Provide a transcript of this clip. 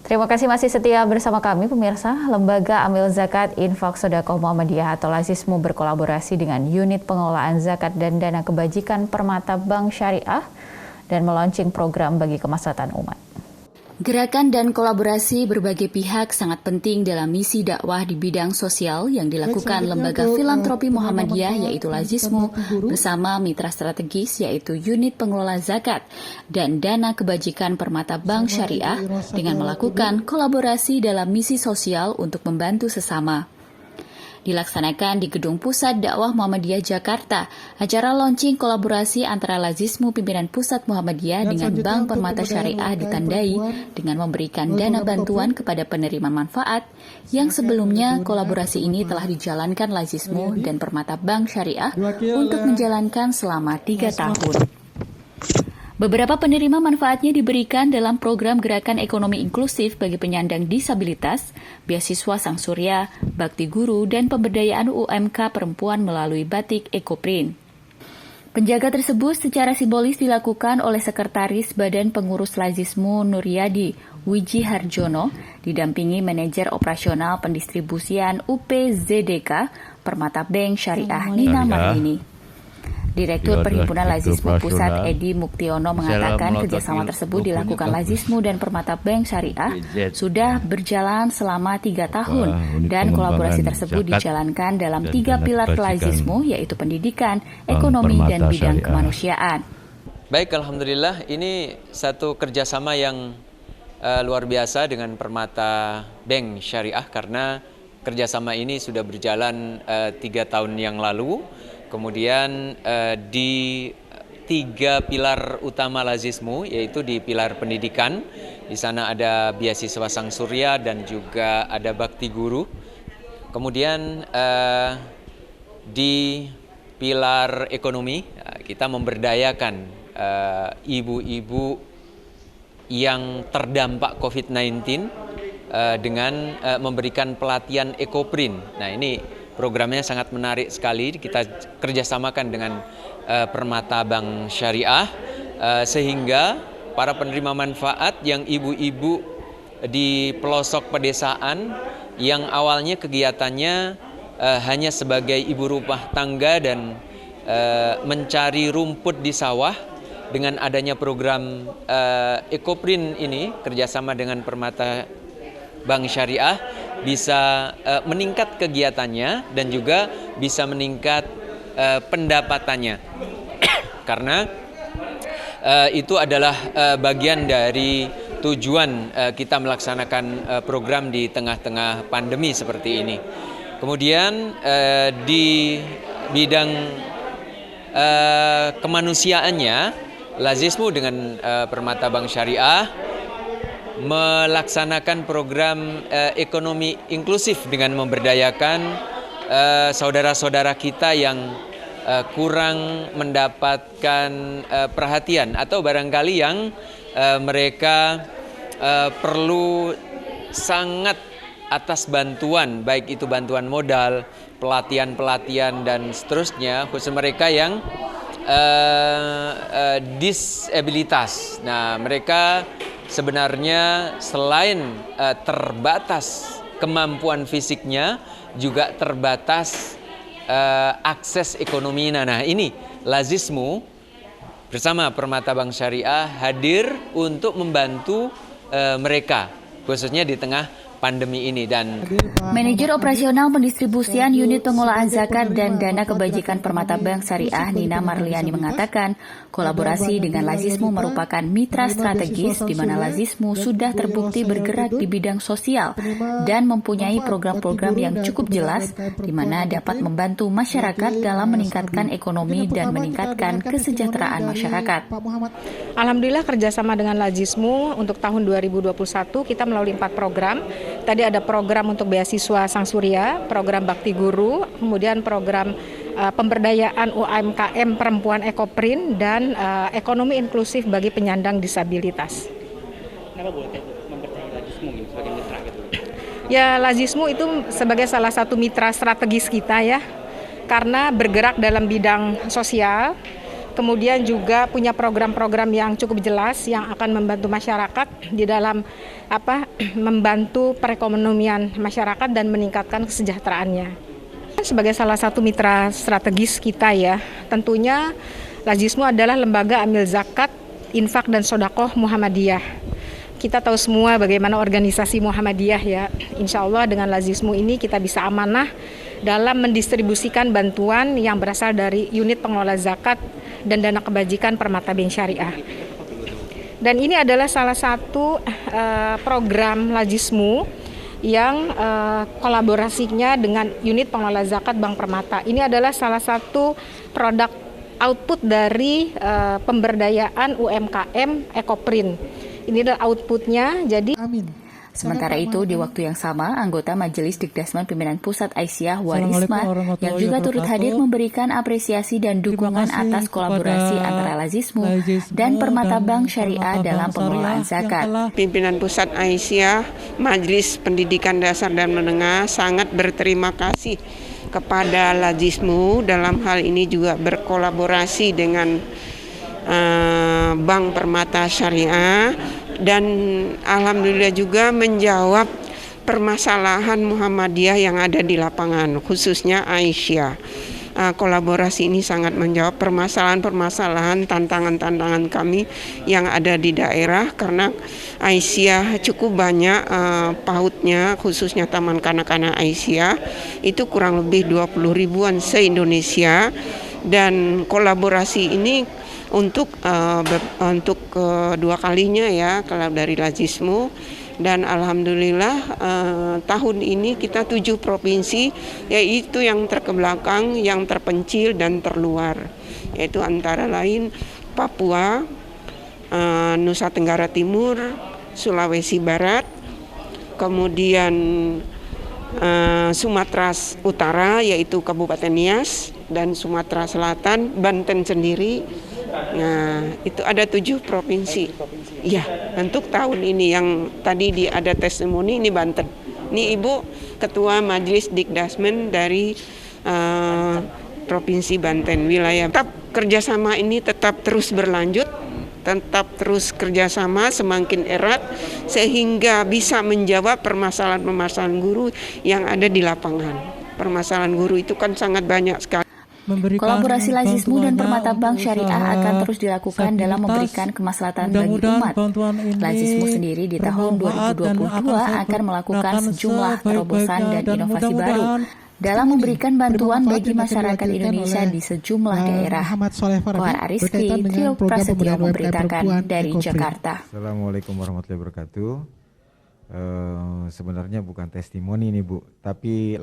Terima kasih masih setia bersama kami pemirsa. Lembaga Amil Zakat Infak Sedekah Muhammadiyah atau Lazismu berkolaborasi dengan Unit Pengelolaan Zakat dan Dana Kebajikan Permata Bank Syariah dan meluncing program bagi kemaslahatan umat. Gerakan dan kolaborasi berbagai pihak sangat penting dalam misi dakwah di bidang sosial yang dilakukan Lembaga Filantropi Muhammadiyah yaitu Lazismu bersama mitra strategis yaitu Unit Pengelola Zakat dan Dana Kebajikan Permata Bank Syariah dengan melakukan kolaborasi dalam misi sosial untuk membantu sesama. Dilaksanakan di Gedung Pusat Dakwah Muhammadiyah Jakarta, acara launching kolaborasi antara Lazismu Pimpinan Pusat Muhammadiyah dengan Bank Permata Syariah ditandai dengan memberikan dana bantuan kepada penerima manfaat yang sebelumnya kolaborasi ini telah dijalankan Lazismu dan Permata Bank Syariah untuk menjalankan selama 3 tahun. Beberapa penerima manfaatnya diberikan dalam program Gerakan Ekonomi Inklusif bagi penyandang disabilitas, beasiswa Sang Surya, Bakti Guru, dan pemberdayaan UMK perempuan melalui batik Ekoprint. Penjaga tersebut secara simbolis dilakukan oleh Sekretaris Badan Pengurus Lazismu Nuryadi Wiji Harjono, didampingi Manajer Operasional Pendistribusian UPZDK Permata Bank Syariah Nina Marlini. Direktur Perhimpunan Lazismu Pusat Edi Muktiono mengatakan kerjasama tersebut dilakukan Lazismu dan Permata Bank Syariah sudah berjalan selama 3 tahun dan kolaborasi tersebut dijalankan dalam 3 pilar Lazismu yaitu pendidikan, ekonomi, dan bidang kemanusiaan. Baik, Alhamdulillah ini satu kerjasama yang luar biasa dengan Permata Bank Syariah karena kerjasama ini sudah berjalan 3 tahun yang lalu. Kemudian di 3 pilar utama Lazismu, yaitu di pilar pendidikan, di sana ada beasiswa Sang Surya dan juga ada Bakti Guru. Kemudian di pilar ekonomi, kita memberdayakan ibu-ibu yang terdampak COVID-19 dengan memberikan pelatihan Ekoprint. Nah, ini programnya sangat menarik sekali, kita kerjasamakan dengan Permata Bank Syariah sehingga para penerima manfaat yang ibu-ibu di pelosok pedesaan yang awalnya kegiatannya hanya sebagai ibu rumah tangga dan mencari rumput di sawah, dengan adanya program Ekoprint ini kerjasama dengan Permata Bank Syariah bisa meningkat kegiatannya dan juga bisa meningkat pendapatannya karena itu adalah bagian dari tujuan kita melaksanakan program di tengah-tengah pandemi seperti ini. Kemudian di bidang kemanusiaannya, Lazismu dengan Permata Bank Syariah melaksanakan program ekonomi inklusif dengan memberdayakan saudara-saudara kita yang kurang mendapatkan perhatian atau barangkali yang mereka perlu sangat atas bantuan, baik itu bantuan modal, pelatihan-pelatihan dan seterusnya, khusus mereka yang disabilitas. Nah, mereka sebenarnya selain terbatas kemampuan fisiknya, juga terbatas akses ekonomi. Nah, ini Lazismu bersama Permata Bank Syariah hadir untuk membantu mereka, khususnya di tengah pandemi ini. Dan Manajer Operasional Pendistribusian Unit Pengelolaan Zakat dan Dana Kebajikan Permata Bank Syariah Nina Marliani mengatakan kolaborasi dengan Lazismu merupakan mitra strategis di mana Lazismu sudah terbukti bergerak di bidang sosial dan mempunyai program-program yang cukup jelas di mana dapat membantu masyarakat dalam meningkatkan ekonomi dan meningkatkan kesejahteraan masyarakat. Alhamdulillah kerjasama dengan Lazismu untuk tahun 2021 kita melalui 4 program. Tadi ada program untuk beasiswa Sang Surya, program Bakti Guru, kemudian program pemberdayaan UMKM perempuan Ekoprint, dan ekonomi inklusif bagi penyandang disabilitas. Kenapa boleh mempercayai Lazismu sebagai mitra gitu? Ya, Lazismu itu sebagai salah satu mitra strategis kita ya, karena bergerak dalam bidang sosial, kemudian juga punya program-program yang cukup jelas yang akan membantu masyarakat di dalam membantu perekonomian masyarakat dan meningkatkan kesejahteraannya. Sebagai salah satu mitra strategis kita ya, tentunya Lazismu adalah lembaga amil zakat, infak dan sodakoh Muhammadiyah. Kita tahu semua bagaimana organisasi Muhammadiyah ya. Insya Allah dengan Lazismu ini kita bisa amanah dalam mendistribusikan bantuan yang berasal dari unit pengelola zakat dan dana kebajikan Permata Bank Syariah. Dan ini adalah salah satu program Lazismu yang kolaborasinya dengan unit pengelola zakat Bank Permata. Ini adalah salah satu produk output dari pemberdayaan UMKM Ekoprint. Ini adalah outputnya. Jadi. Amin. Sementara itu, di waktu yang sama, anggota Majelis Dikdasmen Pimpinan Pusat Aisyah Warisma yang juga turut hadir memberikan apresiasi dan dukungan atas kolaborasi antara Lazismu dan Permata Bank Syariah dalam pengelolaan zakat. Pimpinan Pusat Aisyah, Majelis Pendidikan Dasar dan Menengah sangat berterima kasih kepada Lazismu dalam hal ini juga berkolaborasi dengan Bank Permata Syariah dan alhamdulillah juga menjawab permasalahan Muhammadiyah yang ada di lapangan, khususnya Aisyah. Kolaborasi ini sangat menjawab permasalahan-permasalahan, tantangan-tantangan kami yang ada di daerah karena Aisyah cukup banyak PAUD-nya, khususnya Taman Kanak-kanak Aisyah itu kurang lebih 20 ribuan se-Indonesia, dan kolaborasi ini untuk kedua kalinya ya kalau dari Lazismu, dan alhamdulillah tahun ini kita 7 provinsi, yaitu yang terkebelakang, yang terpencil dan terluar, yaitu antara lain Papua, Nusa Tenggara Timur, Sulawesi Barat, kemudian Sumatera Utara yaitu Kabupaten Nias, dan Sumatera Selatan, Banten sendiri. Nah, itu ada 7 provinsi. Ya, untuk tahun ini yang tadi ada testimoni ini Banten. Ini Ibu Ketua Majelis Dikdasmen dari Provinsi Banten wilayah. Tetap kerjasama ini tetap terus berlanjut, tetap terus kerjasama semakin erat sehingga bisa menjawab permasalahan-permasalahan guru yang ada di lapangan. Permasalahan guru itu kan sangat banyak sekali. Kolaborasi Lazismu dan Permata Bank Syariah akan terus dilakukan dalam memberikan kemaslahatan bagi umat. Lazismu sendiri di tahun 2022 akan melakukan sejumlah terobosan dan inovasi baru dalam memberikan bantuan bagi masyarakat Indonesia di sejumlah daerah. Kohar Ariski, Trio Prasetyo memberitakan dari Jakarta. Assalamualaikum warahmatullahi wabarakatuh. Sebenarnya bukan testimoni nih Bu, tapi